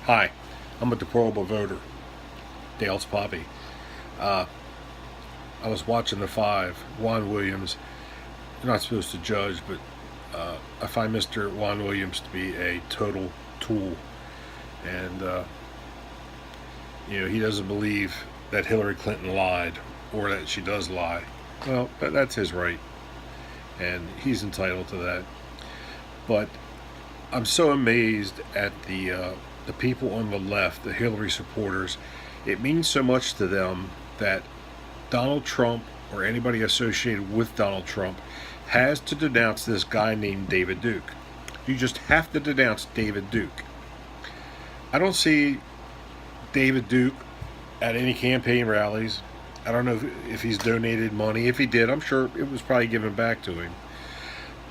Hi, I'm a deplorable voter, Dale's Poppy. Uh, I was watching The Five, Juan Williams. You're not supposed to judge, but I find Mr. Juan Williams to be a total tool. And, he doesn't believe that Hillary Clinton lied or that she does lie. Well, that's his right, and he's entitled to that. But I'm so amazed at the people on the left, the Hillary supporters. It means so much to them that Donald Trump or anybody associated with Donald Trump has to denounce this guy named David Duke. You just have to denounce David Duke. I don't see David Duke at any campaign rallies. I don't know if he's donated money. If he did, I'm sure it was probably given back to him.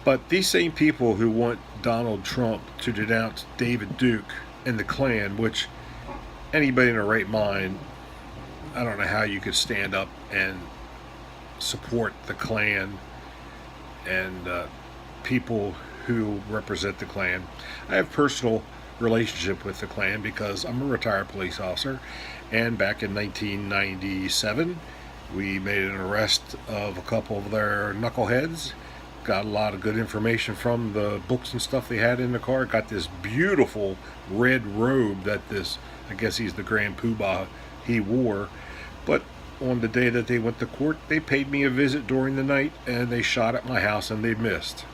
But these same people who want Donald Trump to denounce David Duke and the Klan, which anybody in their right mind, I don't know how you could stand up and support the Klan and people who represent the Klan. I have personal relationship with the Klan because I'm a retired police officer, and back in 1997 we made an arrest of a couple of their knuckleheads. Got a lot of good information from the books and stuff they had in the car. Got this beautiful red robe that this, I guess he's the Grand Poobah, he wore. But on the day that they went to court, they paid me a visit during the night and they shot at my house and they missed.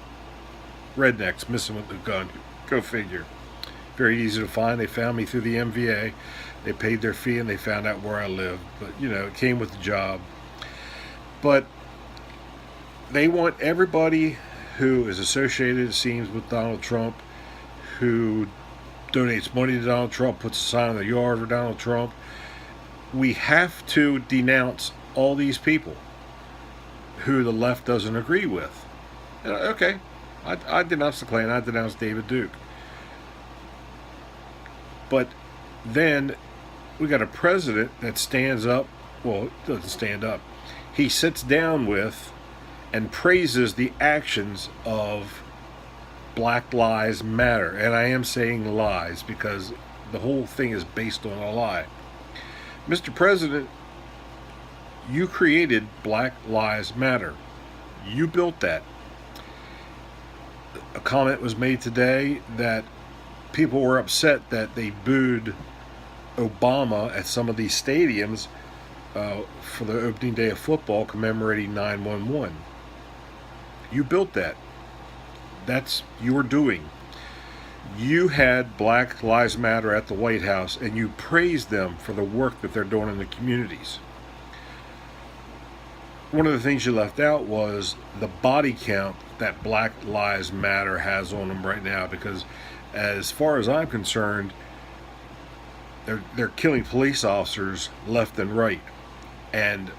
Rednecks missing with the gun. Go figure. Very easy to find. They found me through the MVA. They paid their fee and they found out where I lived. But, it came with the job. But they want everybody who is associated, it seems, with Donald Trump, who donates money to Donald Trump, puts a sign in the yard for Donald Trump. We have to denounce all these people who the left doesn't agree with. Okay, I denounce the Klan, I denounce David Duke. But then we got a president that stands up, well, doesn't stand up. He sits down with and praises the actions of Black Lives Matter. And I am saying lies because the whole thing is based on a lie. Mr. President, you created Black Lives Matter. You built that. A comment was made today that people were upset that they booed Obama at some of these stadiums for the opening day of football commemorating 9/11. You built that. That's your doing. You had Black Lives Matter at the White House and you praised them for the work that they're doing in the communities. One of the things you left out was the body count that Black Lives Matter has on them right now, because as far as I'm concerned, they're killing police officers left and right, and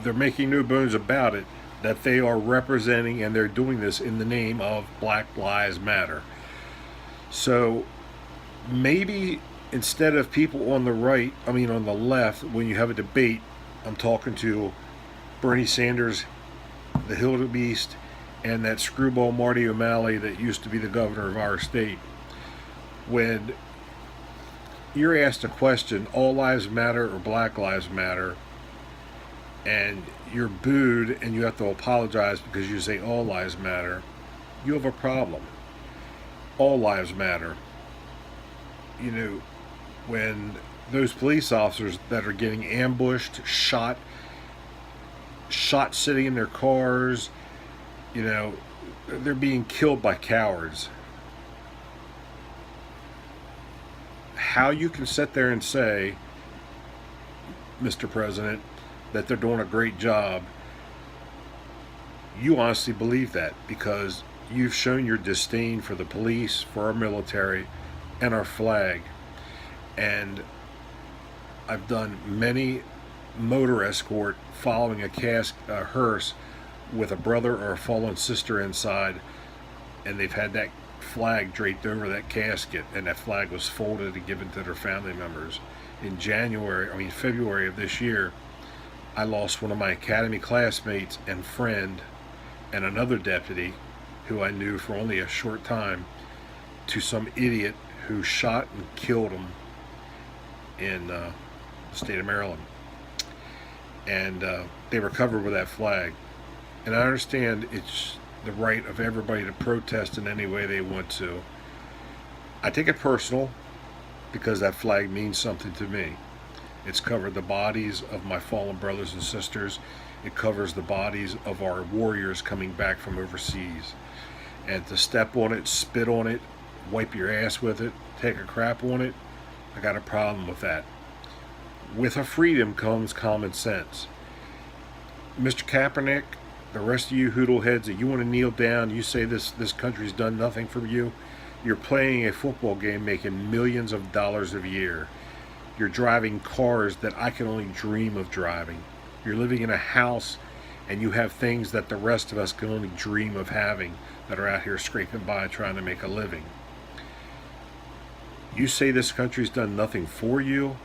they're making no bones about it that they are representing and they're doing this in the name of Black Lives Matter. So maybe instead of people on the right, on the left, when you have a debate, I'm talking to Bernie Sanders, the Hill Beast, and that screwball Marty O'Malley that used to be the governor of our state. When you're asked a question, all lives matter or Black Lives Matter, and you're booed and you have to apologize because you say all lives matter, you have a problem. All lives matter. When those police officers that are getting ambushed, shot sitting in their cars, they're being killed by cowards. How you can sit there and say, Mr. President, that they're doing a great job, you honestly believe that because you've shown your disdain for the police, for our military, and our flag. And I've done many motor escort following a hearse with a brother or a fallen sister inside, and they've had that flag draped over that casket, and that flag was folded and given to their family members. In February of this year, I lost one of my academy classmates and friend and another deputy who I knew for only a short time to some idiot who shot and killed him in the state of Maryland, and they were covered with that flag. And I understand it's the right of everybody to protest in any way they want to. I take it personal because that flag means something to me. It's covered the bodies of my fallen brothers and sisters. It covers the bodies of our warriors coming back from overseas. And to step on it, spit on it, wipe your ass with it, take a crap on it, I got a problem with that. With a freedom comes common sense. Mr. Kaepernick, the rest of you hoodleheads that you want to kneel down, you say this country's done nothing for you. You're playing a football game making millions of dollars a year. You're driving cars that I can only dream of driving. You're living in a house and you have things that the rest of us can only dream of having that are out here scraping by trying to make a living. You say this country's done nothing for you?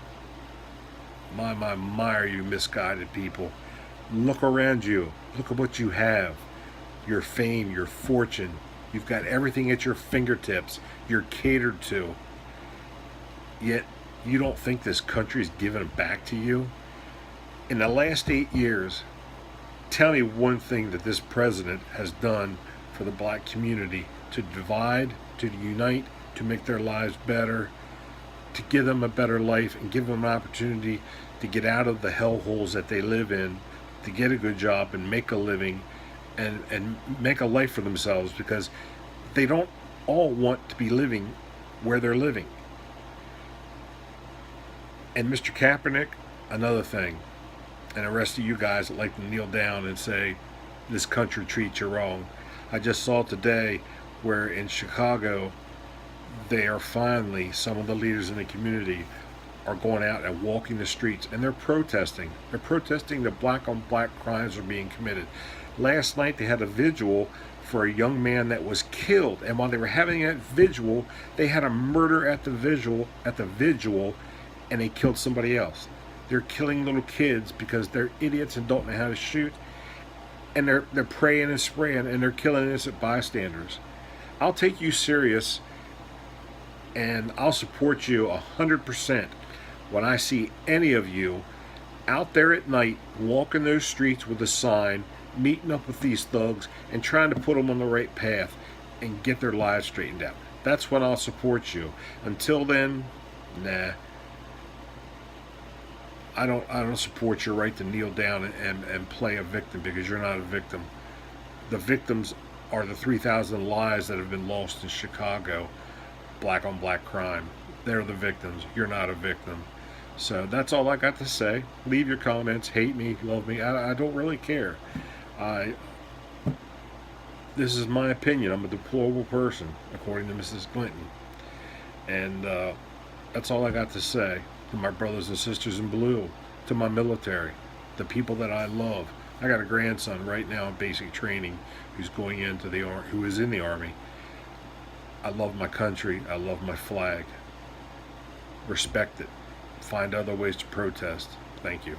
My, are you misguided people? Look around you. Look at what you have. Your fame, your fortune. You've got everything at your fingertips. You're catered to. Yet, you don't think this country's giving it back to you? In the last 8 years, tell me one thing that this president has done for the black community to divide, to unite, to make their lives better, to give them a better life and give them an opportunity to get out of the hellholes that they live in, to get a good job and make a living and make a life for themselves, because they don't all want to be living where they're living. And Mr. Kaepernick, another thing, and the rest of you guys that like to kneel down and say this country treats you wrong. I just saw today where in Chicago they are finally, some of the leaders in the community are going out and walking the streets and they're protesting. They're protesting that black on black crimes are being committed. Last night they had a vigil for a young man that was killed, and while they were having that vigil, they had a murder at the vigil, and they killed somebody else. They're killing little kids because they're idiots and don't know how to shoot, and they're praying and spraying, and they're killing innocent bystanders. I'll take you serious, and I'll support you 100% when I see any of you out there at night walking those streets with a sign, meeting up with these thugs and trying to put them on the right path and get their lives straightened out. That's when I'll support you. Until then, nah. I don't support your right to kneel down and play a victim, because you're not a victim. The victims are the 3,000 lives that have been lost in Chicago, black on black crime. They're the victims. You're not a victim. So that's all I got to say. Leave your comments. Hate me, love me. I don't really care. This is my opinion. I'm a deplorable person, according to Mrs. Clinton. And that's all I got to say. To my brothers and sisters in blue, to my military, the people that I love. I got a grandson right now in basic training who's going into who is in the Army. I love my country. I love my flag. Respect it. Find other ways to protest. Thank you.